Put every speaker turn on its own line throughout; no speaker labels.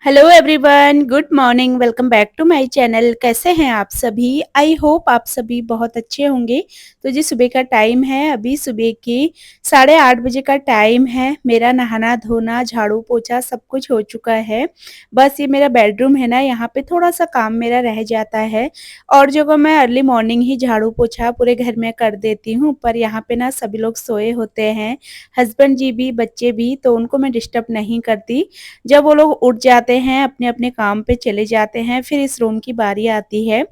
Hello everyone, good morning. Welcome back to my channel. कैसे हैं आप सभी? आई होप आप सभी बहुत अच्छे होंगे। तो जी सुबह का टाइम है, अभी सुबह की 8:30 बजे का टाइम है। मेरा नहाना धोना झाड़ू पोछा सब कुछ हो चुका है। बस ये मेरा बेडरूम है ना, यहाँ पे थोड़ा सा काम मेरा रह जाता है। और जगह मैं अर्ली मॉर्निंग ही झाड़ू पोछा पूरे घर में कर देती हूँ, पर यहाँ पे ना सभी लोग सोए होते हैं, हस्बैंड जी भी बच्चे भी, तो उनको मैं डिस्टर्ब नहीं करती। जब वो लोग उठ जाते हैं अपने-अपने काम पे चले जाते हैं, फिर इस रूम की बारी आती है।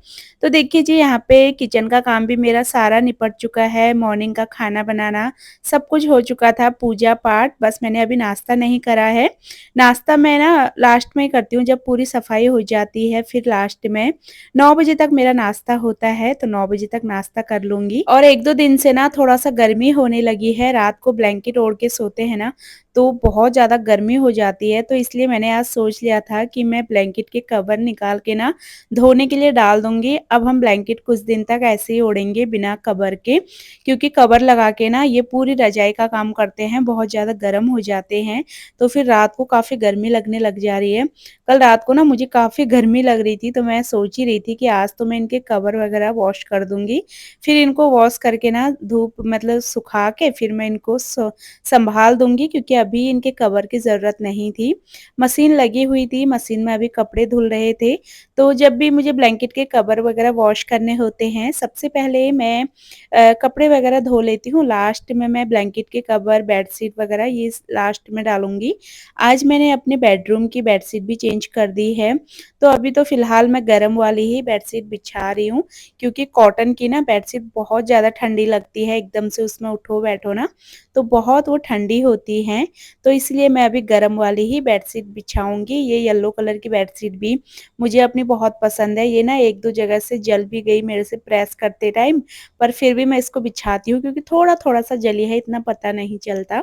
तो देखिए जी यहाँ पे किचन का काम भी मेरा सारा निपट चुका है, मॉर्निंग का खाना बनाना सब कुछ हो चुका था, पूजा-पाठ, बस मैंने अभी नाश्ता नहीं करा है। नाश्ता मैं ना लास्ट में करती हूँ जब पूरी सफाई हो जाती है, फिर लास्ट में 9 बजे तक मेरा नाश्ता होता है, तो 9 बजे तक नाश्ता कर लूँगी। और 1-2 दिन से ना थोड़ा-सा गर्मी होने लगी है, रात को ब्लैंकेट ओढ़ के सोते हैं ना, तो बहुत ज़्यादा गर्मी हो जाती है, तो इसलिए मैंने आज सोच लिया था कि मैं ब्लैंकेट के कवर निकाल के ना धोने के लिए डाल दूँगी। अब हम ब्लैंकेट कुछ दिन तक ऐसे ही ओढ़ेंगे बिना कवर के, क्योंकि कवर लगा के ना ये पूरी रज़ाई का काम करते हैं, बहुत ज़्यादा गर्म हो जाते हैं, तो फिर रात को काफ़ी गर्मी लगने लग जा रही है। कल रात को ना मुझे काफ़ी गर्मी लग रही थी, तो मैं सोच ही रही थी कि आज तो मैं इनके कवर वगैरह वॉश कर दूँगी। फिर इनको वॉश करके ना धूप मतलब सुखा के फिर मैं इनको सँभाल दूँगी, क्योंकि अभी इनके कवर की ज़रूरत नहीं थी। मशीन लगी हुई थी, मशीन में अभी कपड़े धुल रहे थे, तो जब भी मुझे ब्लैंकेट के कवर वगैरह वॉश करने होते हैं, सबसे पहले मैं कपड़े वगैरह धो लेती हूँ, लास्ट में मैं ब्लैंकेट के कवर, बेडशीट वगैरह ये लास्ट में डालूँगी। आज मैंने अपने बेडरूम की बेडशीट भी चेंज कर दी है, तो अभी तो फ़िलहाल मैं गरम वाली ही बेडशीट बिछा रही हूँ, क्योंकि कॉटन की ना बेडशीट बहुत ज़्यादा ठंडी लगती है, एकदम से उसमें उठो-बैठो ना, तो बहुत वो ठंडी होती हैं, तो इसलिए मैं अभी गरम वाली ही बेडशीट बिछाऊँगी। ये येलो कलर की बेडशीट भी मुझे अपनी बहुत पसंद है। ये ना 1-2 जगह से जल भी गई मेरे से प्रेस करते टाइम, पर फिर भी मैं इसको बिछाती हूँ, क्योंकि थोड़ा-थोड़ा सा जली है, इतना पता नहीं चलता।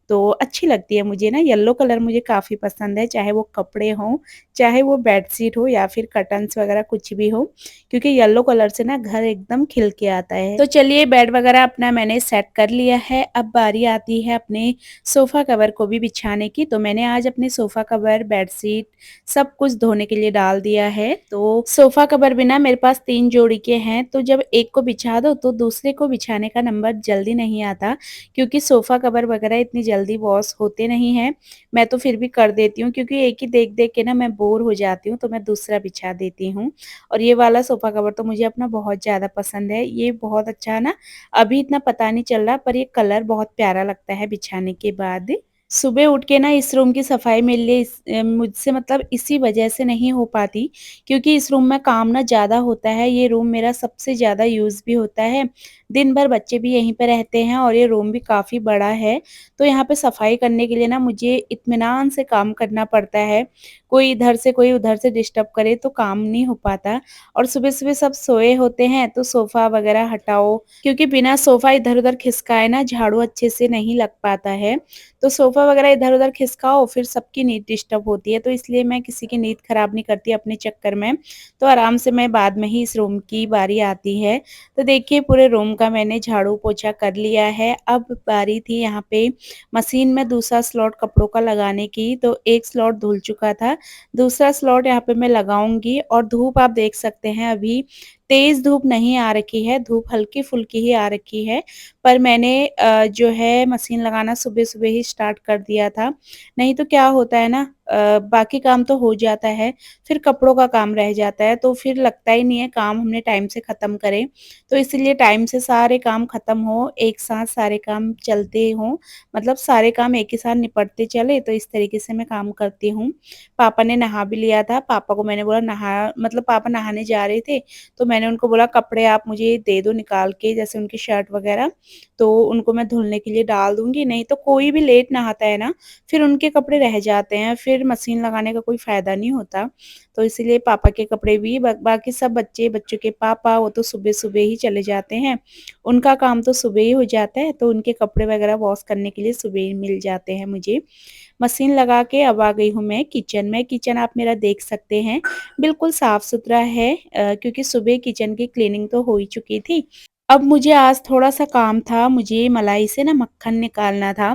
तो अच्छी लगती है मुझे ना, येलो कलर मुझे काफ़ी पसंद है, चाहे वो कपड़े हों, चाहे वो बेडशीट हो या फिर कर्टन्स वगैरह कुछ भी हो, क्योंकि येलो कलर से ना घर एकदम खिल के आता है। तो चलिए बेड वगैरह अपना मैंने सेट कर लिया है, अब बारी आती है अपने सोफ़ा कवर को भी बिछाने की। तो मैंने आज अपने सोफ़ा कवर, बेडशीट सब कुछ धोने के लिए डाल दिया है। तो सोफ़ा कवर भी ना मेरे पास 3 जोड़ी के हैं, तो जब एक को बिछा दो तो दूसरे को बिछाने का नंबर जल्दी नहीं आता, क्योंकि सोफ़ा कवर वगैरह इतनी जल्दी वॉश होते नहीं हैं। मैं तो फिर भी कर देती हूँ, क्योंकि एक ही देख-देख के ना मैं बोर हो जाती हूँ, तो मैं दूसरा बिछा देती हूँ। और ये वाला सोफ़ा कवर तो मुझे अपना बहुत ज़्यादा पसंद है। ये बहुत अच्छा है ना, अभी इतना पता नहीं चल रहा, पर ये कलर बहुत प्यारा लगता है बिछाने के बाद। सुबह उठ के ना इस रूम की सफाई मेरे लिए मुझसे मतलब इसी वजह से नहीं हो पाती, क्योंकि इस रूम में काम ना ज़्यादा होता है। ये रूम मेरा सबसे ज़्यादा यूज़ भी होता है। दिन भर बच्चे भी यहीं पे रहते हैं और ये रूम भी काफ़ी बड़ा है। तो यहाँ पे सफाई करने के लिए ना मुझे इत्मीनान से काम करना पड़ता है। कोई इधर से कोई उधर से डिस्टर्ब करे तो काम नहीं हो पाता। और सुबह-सुबह सब सोए होते हैं, तो सोफ़ा वगैरह हटाओ, क्योंकि बिना सोफ़ा इधर-उधर खिसकाए ना झाड़ू अच्छे से नहीं लग पाता है। तो सोफ़ा वगैरह इधर-उधर खिसकाओ, फिर सबकी नींद डिस्टर्ब होती है, तो इसलिए मैं किसी की नींद खराब नहीं करती अपने चक्कर में। तो आराम से मैं बाद में ही इस रूम की बारी आती है। तो देखिए पूरे रूम का मैंने झाड़ू पोछा कर लिया है। अब बारी थी यहाँ पे मशीन में दूसरा स्लॉट कपड़ों का लगाने की, तो एक स्लॉट धुल चुका था, दूसरा स्लॉट यहाँ पे मैं लगाऊँगी। और धूप आप देख सकते हैं, अभी तेज़ धूप नहीं आ रखी है, धूप हल्की-फुल्की ही आ रखी है। पर मैंने जो है मशीन लगाना सुबह-सुबह ही स्टार्ट कर दिया था। नहीं तो क्या होता है ना, बाकी काम तो हो जाता है, फिर कपड़ों का काम रह जाता है, तो फिर लगता ही नहीं है काम हमने टाइम से ख़त्म करें। तो इसलिए टाइम से सारे काम ख़त्म हो, एक साथ सारे काम चलते हों, मतलब सारे काम एक ही साथ निपटते चले, तो इस तरीके से मैं काम करती हूँ। पापा ने नहा भी लिया था, पापा को मैंने बोला नहा मतलब पापा नहाने जा रहे थे, तो मैंने उनको बोला कपड़े आप मुझे दे दो निकाल के, जैसे उनकी शर्ट वग़ैरह, तो उनको मैं धुलने के लिए डाल दूँगी। नहीं तो कोई भी लेट नहाता है ना, फिर उनके कपड़े रह जाते हैं, फिर मशीन लगाने का कोई फ़ायदा नहीं होता। तो इसीलिए पापा के कपड़े भी बाकी सब बच्चे, बच्चों के पापा वो तो सुबह-सुबह ही चले जाते हैं। उनका काम तो सुबह ही हो जाता है, तो उनके कपड़े वग़ैरह वॉश करने के लिए सुबह ही मिल जाते हैं मुझे। मशीन लगा के अब आ गई हूँ मैं किचन में। किचन आप मेरा देख सकते हैं, बिल्कुल साफ-सुथरा है, क्योंकि सुबह किचन की क्लीनिंग तो हो ही चुकी थी। अब मुझे आज थोड़ा-सा काम था, मुझे मलाई से ना मक्खन निकालना था,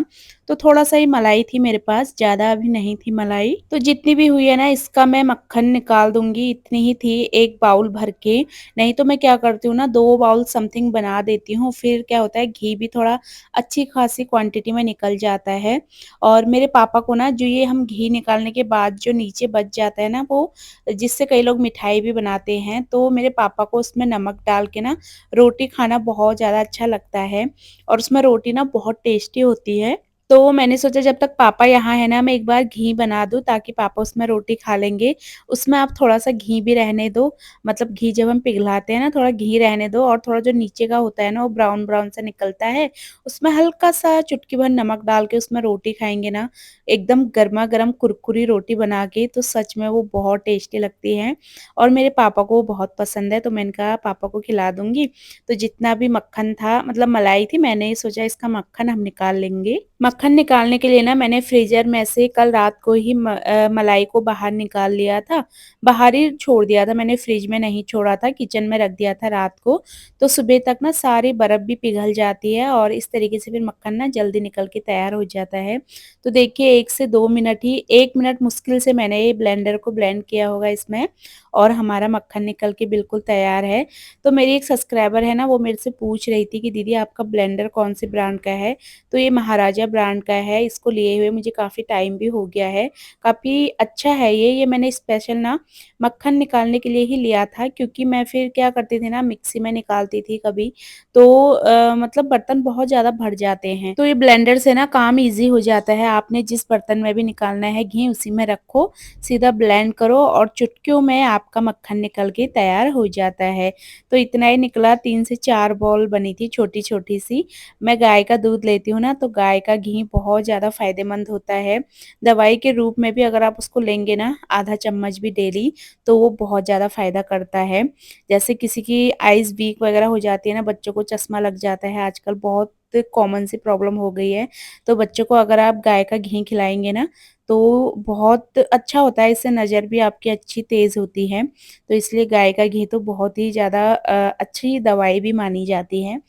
तो थोड़ा-सा ही मलाई थी मेरे पास, ज़्यादा भी नहीं थी मलाई। तो जितनी भी हुई है ना इसका मैं मक्खन निकाल दूँगी, इतनी ही थी 1 बाउल भर के। नहीं तो मैं क्या करती हूँ ना 2 बाउल समथिंग बना देती हूँ, फिर क्या होता है घी भी थोड़ा अच्छी खासी क्वांटिटी में निकल जाता है। और मेरे पापा को ना जो ये हम घी निकालने के बाद जो नीचे बच जाता है ना वो, जिससे कई लोग मिठाई भी बनाते हैं, तो मेरे पापा को उसमें नमक डाल के ना रोटी खाना बहुत ज़्यादा अच्छा लगता है और उसमें रोटी ना बहुत टेस्टी होती है। तो मैंने सोचा जब तक पापा यहाँ है ना मैं एक बार घी बना दूँ ताकि पापा उसमें रोटी खा लेंगे। उसमें आप थोड़ा-सा घी भी रहने दो, मतलब घी जब हम पिघलाते हैं ना थोड़ा घी रहने दो और थोड़ा जो नीचे का होता है ना वो ब्राउन-ब्राउन सा निकलता है, उसमें हल्का-सा चुटकी भर नमक डाल के उसमें रोटी खाएँगे ना, एकदम गरमा-गरम कुरकुरी रोटी बना के तो सच में वो बहुत टेस्टी लगती है और मेरे पापा को वो बहुत पसंद है, तो मैंने कहा पापा को खिला दूँगी। तो जितना भी मक्खन था मतलब मलाई थी, मैंने सोचा इसका मक्खन हम निकाल लेंगे। मक्खन निकालने के लिए ना मैंने फ्रीज़र में से कल रात को ही मलाई को बाहर निकाल लिया था। बाहर ही छोड़ दिया था मैंने, फ्रिज में नहीं छोड़ा था, किचन में रख दिया था रात को। तो सुबह तक ना सारी बर्फ़ भी पिघल जाती है और इस तरीके से फिर मक्खन ना जल्दी निकल के तैयार हो जाता है। तो देखिए 1 से 2 मिनट ही, 1 मिनट मुश्किल से मैंने ये ब्लेंडर को ब्लेंड किया होगा इसमें और हमारा मक्खन निकल के बिल्कुल तैयार है। तो मेरी एक सब्सक्राइबर है ना वो मेरे से पूछ रही थी कि दीदी आपका ब्लेंडर कौन-से ब्रांड का है? तो ये महाराजा ब्रांड का है, इसको लिए हुए मुझे काफ़ी टाइम भी हो गया है। काफ़ी अच्छा है ये मैंने स्पेशल ना मक्खन निकालने के लिए ही लिया था, क्योंकि मैं फिर क्या करती थी ना मिक्सी में निकालती थी कभी, तो मतलब बर्तन बहुत ज़्यादा भर जाते हैं। तो ये ब्लेंडर से ना काम ईज़ी हो जाता है, आपने जिस बर्तन में भी निकालना है घी उसी में रखो, सीधा ब्लेंड करो और चुटकियों में आपका मक्खन निकल के तैयार हो जाता है। तो इतना ही निकला, 3 से 4 बॉल बनी थी छोटी-छोटी सी। मैं गाय का दूध लेती हूँ ना, तो गाय का घी बहुत ज़्यादा फ़ायदेमंद होता है। दवाई के रूप में भी अगर आप उसको लेंगे ना आधा चम्मच भी डेली, तो वो बहुत ज़्यादा फ़ायदा करता है। जैसे किसी की आइज़ वीक वगैरह हो जाती है ना, बच्चों को चश्मा लग जाता है आजकल, बहुत कॉमन सी प्रॉब्लम हो गई है। तो बच्चों को अगर आप गाय का घी खिलाएँगे ना, तो बहुत अच्छा होता है, इससे नज़र भी आपकी अच्छी तेज़ होती है। तो इसलिए गाय का घी तो बहुत ही ज़्यादा अच्छी दवाई भी मानी जाती है।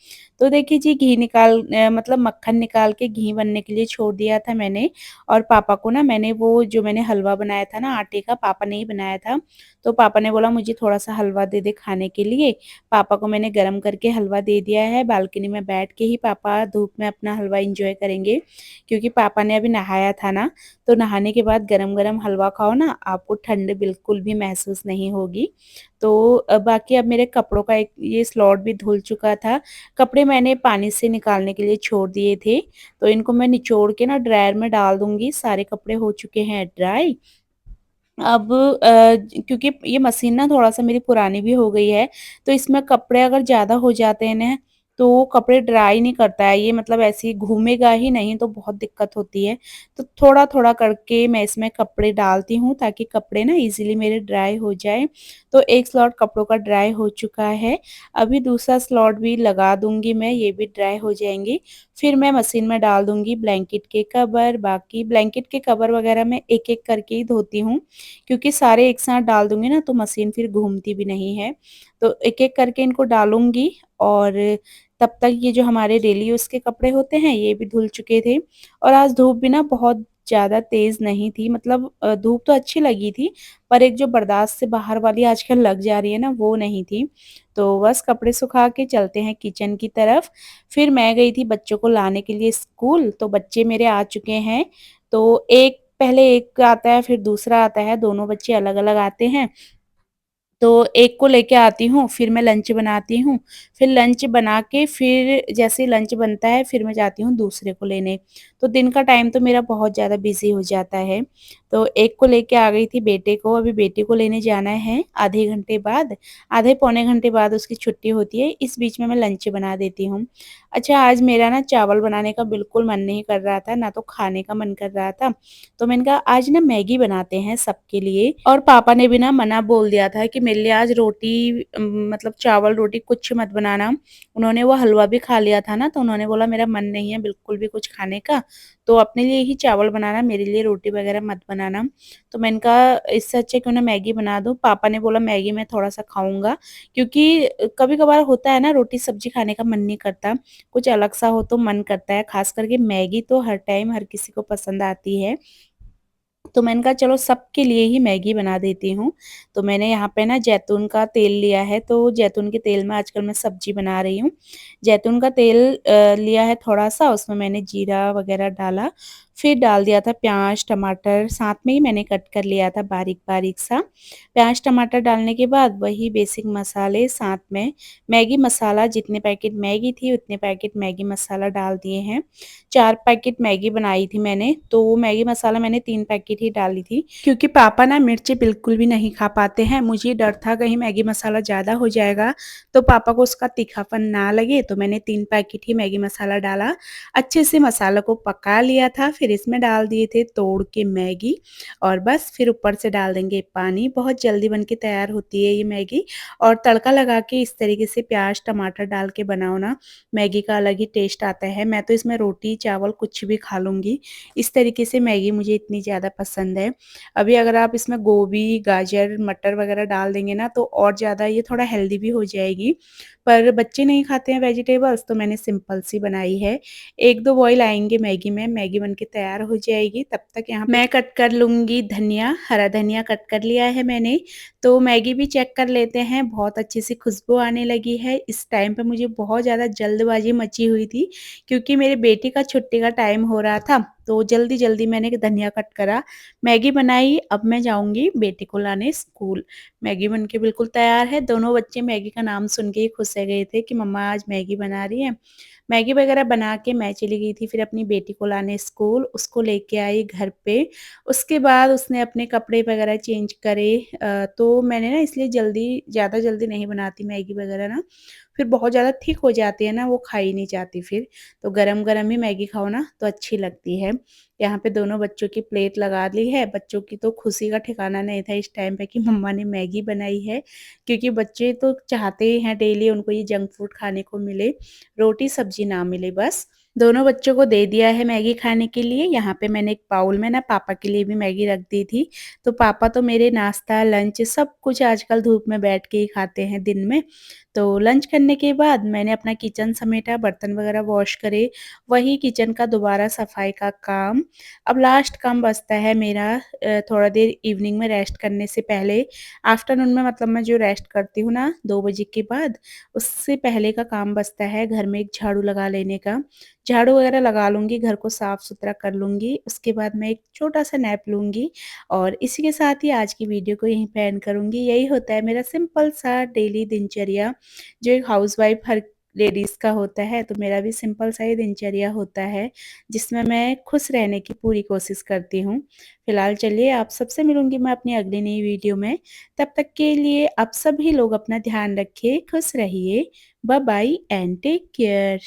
तो देखिए जी घी मतलब मक्खन निकाल के घी बनने के लिए छोड़ दिया था मैंने और पापा को ना मैंने वो जो मैंने हलवा बनाया था ना आटे का, पापा ने ही बनाया था। तो पापा ने बोला मुझे थोड़ा-सा हलवा दे दे खाने के लिए। पापा को मैंने गरम करके हलवा दे दिया है, बालकनी में बैठ के ही पापा धूप में अपना हलवा एन्जॉय करेंगे। क्योंकि पापा ने अभी नहाया था ना, तो नहाने के बाद गरम-गरम हलवा खाओ ना, आपको ठंड बिल्कुल भी महसूस नहीं होगी। तो बाकी अब मेरे कपड़ों का एक ये स्लॉट भी धुल चुका था। कपड़े मैंने पानी से निकालने के लिए छोड़ दिए थे, तो इनको मैं निचोड़ के ना ड्रायर में डाल दूँगी। सारे कपड़े हो चुके हैं ड्राई। अब क्योंकि ये मशीन ना थोड़ा-सा मेरी पुरानी भी हो गई है, तो इसमें कपड़े अगर ज़्यादा हो जाते हैं ना, तो वो कपड़े ड्राई नहीं करता है। ये मतलब ऐसे ही घूमेगा ही नहीं, तो बहुत दिक्कत होती है। तो थोड़ा-थोड़ा करके मैं इसमें कपड़े डालती हूँ ताकि कपड़े ना ईज़िली मेरे ड्राई हो जाएँ। तो एक स्लॉट कपड़ों का ड्राई हो चुका है, अभी दूसरा स्लॉट भी लगा दूँगी मैं, ये भी ड्राई हो जाएँगे। फिर मैं मशीन में डाल दूँगी ब्लैंकेट के कवर, बाकी ब्लैंकेट के कवर वगैरह मैं एक-एक करके ही धोती हूँ। क्योंकि सारे एक साथ डाल दूँगी ना तो मशीन फिर घूमती भी नहीं है। तो एक-एक करके इनको डालूँगी और तब तक ये जो हमारे डेली यूज़ के कपड़े होते हैं ये भी धुल चुके थे और आज धूप भी ना बहुत ज़्यादा तेज़ नहीं थी, मतलब धूप तो अच्छी लगी थी, पर एक जो बर्दाश्त से बाहर वाली आजकल लग जा रही है ना वो नहीं थी। तो बस कपड़े सुखा के चलते हैं किचन की तरफ। फिर मैं गई थी बच्चों को लाने के लिए स्कूल, तो बच्चे मेरे आ चुके हैं। तो एक पहले एक आता है फिर दूसरा आता है, दोनों बच्चे अलग-अलग आते हैं। तो एक को लेके आती हूँ, फिर मैं लंच बनाती हूँ, फिर लंच बना के फिर जैसे ही लंच बनता है, फिर मैं जाती हूँ दूसरे को लेने। तो दिन का टाइम तो मेरा बहुत ज़्यादा बिज़ी हो जाता है। तो एक को लेके आ गई थी बेटे को, अभी बेटे को लेने जाना है आधे घंटे बाद, आधे पौने घंटे बाद उसकी छुट्टी होती है, इस बीच में मैं लंच बना देती हूँ। अच्छा आज मेरा ना चावल बनाने का बिल्कुल मन नहीं कर रहा था, ना तो खाने का मन कर रहा था, तो मैंने कहा आज ना मैगी बनाते हैं सबके लिए और पापा ने भी ना मना बोल दिया था कि मेरे लिए आज रोटी मतलब चावल रोटी कुछ मत बनाना। उन्होंने वो हलवा भी खा लिया था ना, तो उन्होंने बोला मेरा मन नहीं है बिल्कुल भी कुछ खाने का, तो अपने लिए ही चावल बनाना, मेरे लिए रोटी वगैरह मत बनाना। तो मैंने कहा इससे अच्छा क्यों ना मैगी बना दूँ। पापा ने बोला मैगी मैं थोड़ा-सा खाऊँगा, क्योंकि कभी-कभार होता है ना रोटी सब्ज़ी खाने का मन नहीं करता, कुछ अलग-सा हो तो मन करता है, ख़ास करके मैगी तो हर टाइम हर किसी को पसंद आती है। तो मैंने कहा चलो सबके लिए ही मैगी बना देती हूँ। तो मैंने यहाँ पे ना जैतून का तेल लिया है, तो जैतून के तेल में आजकल मैं सब्ज़ी बना रही हूँ। जैतून का तेल लिया है थोड़ा-सा, उसमें मैंने जीरा वग़ैरह डाला, फिर डाल दिया था प्याज़, टमाटर, साथ में ही मैंने कट कर लिया था बारीक-बारीक सा। प्याज़, टमाटर डालने के बाद वही बेसिक मसाले, साथ में मैगी मसाला, जितने पैकेट मैगी थी उतने पैकेट मैगी मसाला डाल दिए हैं। 4 पैकेट मैगी बनाई थी मैंने, तो मैगी मसाला मैंने 3 पैकेट ही डाली थी, क्योंकि पापा ना मिर्ची बिल्कुल भी नहीं खा पाते हैं। मुझे डर था कहीं मैगी मसाला ज़्यादा हो जाएगा, तो पापा को उसका तीखापन ना लगे, तो मैंने 3 पैकेट ही मैगी मसाला डाला। अच्छे से मसाला को पका लिया था, फिर इसमें डाल दिए थे तोड़ के मैगी और बस फिर ऊपर से डाल देंगे पानी। बहुत जल्दी बन के तैयार होती है ये मैगी और तड़का लगा के इस तरीके से प्याज़, टमाटर डाल के बनाओ ना, मैगी का अलग ही टेस्ट आता है। मैं तो इसमें रोटी, चावल कुछ भी खा लूँगी। इस तरीके से मैगी मुझे इतनी ज़्यादा पसंद है। अभी अगर आप इसमें गोभी, गाजर, मटर वगैरह डाल देंगे ना तो और ज़्यादा ये थोड़ा हेल्दी भी हो जाएगी। पर बच्चे नहीं खाते हैं वेजिटेबल्स, तो मैंने सिंपल सी बनाई है। 1-2 बॉयल आएँगे मैगी में, मैगी बन के तैयार हो जाएगी। तब तक यहाँ मैं कट कर लूँगी धनिया, हरा धनिया कट कर लिया है मैंने। तो मैगी भी चेक कर लेते हैं, बहुत अच्छी सी खुशबू आने लगी है। इस टाइम पे मुझे बहुत ज़्यादा जल्दबाज़ी मची हुई थी, क्योंकि मेरे बेटे का छुट्टी का टाइम हो रहा था, तो जल्दी-जल्दी मैंने धनिया कट करा, मैगी बनाई। अब मैं जाऊँगी बेटे को लाने स्कूल। मैगी बन के बिल्कुल तैयार है। दोनों बच्चे मैगी का नाम सुन के ही खुश रह गए थे कि मम्मा आज मैगी बना रही हैं। मैगी वगैरह बना के मैं चली गई थी फिर अपनी बेटी को लाने स्कूल, उसको लेके आई घर पे। उसके बाद उसने अपने कपड़े वगैरह चेंज करे। तो मैंने ना इसलिए ज़्यादा जल्दी नहीं बनाती मैगी वगैरह ना, फिर बहुत ज़्यादा थिक हो जाती है ना, वो खाई नहीं जाती फिर। तो गरम-गरम ही मैगी खाओ ना तो अच्छी लगती है। यहाँ पे दोनों बच्चों की प्लेट लगा ली है, बच्चों की तो खुशी का ठिकाना नहीं था इस टाइम पे कि मम्मा ने मैगी बनाई है, क्योंकि बच्चे तो चाहते ही हैं डेली उनको ये जंक फूड खाने को मिले, रोटी सब्जी ना मिले बस। दोनों बच्चों को दे दिया है मैगी खाने के लिए। यहाँ पे मैंने एक बाउल में ना पापा के लिए भी मैगी रख दी थी। तो पापा तो मेरे नाश्ता, लंच सब कुछ आजकल धूप में बैठ के ही खाते हैं दिन में। तो लंच करने के बाद मैंने अपना किचन समेटा, बर्तन वगैरह वॉश करे, वही किचन का दोबारा सफाई का काम। अब लास्ट काम बचता है मेरा थोड़ा देर इवनिंग में रेस्ट करने से पहले। आफ्टरनून में मतलब मैं जो रेस्ट करती हूँ ना 2 बजे के बाद, उससे पहले का काम बचता है घर में एक झाड़ू लगा लेने का। झाड़ू वगैरह लगा लूँगी, घर को साफ-सुथरा कर लूँगी, उसके बाद मैं एक छोटा-सा नैप लूँगी और इसी के साथ ही आज की वीडियो को यहीं पे एंड करूँगी। यही होता है मेरा सिंपल सा डेली दिनचर्या, जो एक हाउसवाइफ हर लेडीज़ का होता है, तो मेरा भी सिंपल सा ही दिनचर्या होता है, जिसमें मैं खुश रहने की पूरी कोशिश करती हूँ। फिलहाल चलिए आप सबसे मिलूँगी मैं अपनी अगली नई वीडियो में, तब तक के लिए आप सभी लोग अपना ध्यान रखिए, खुश रहिए। Bye bye and take care.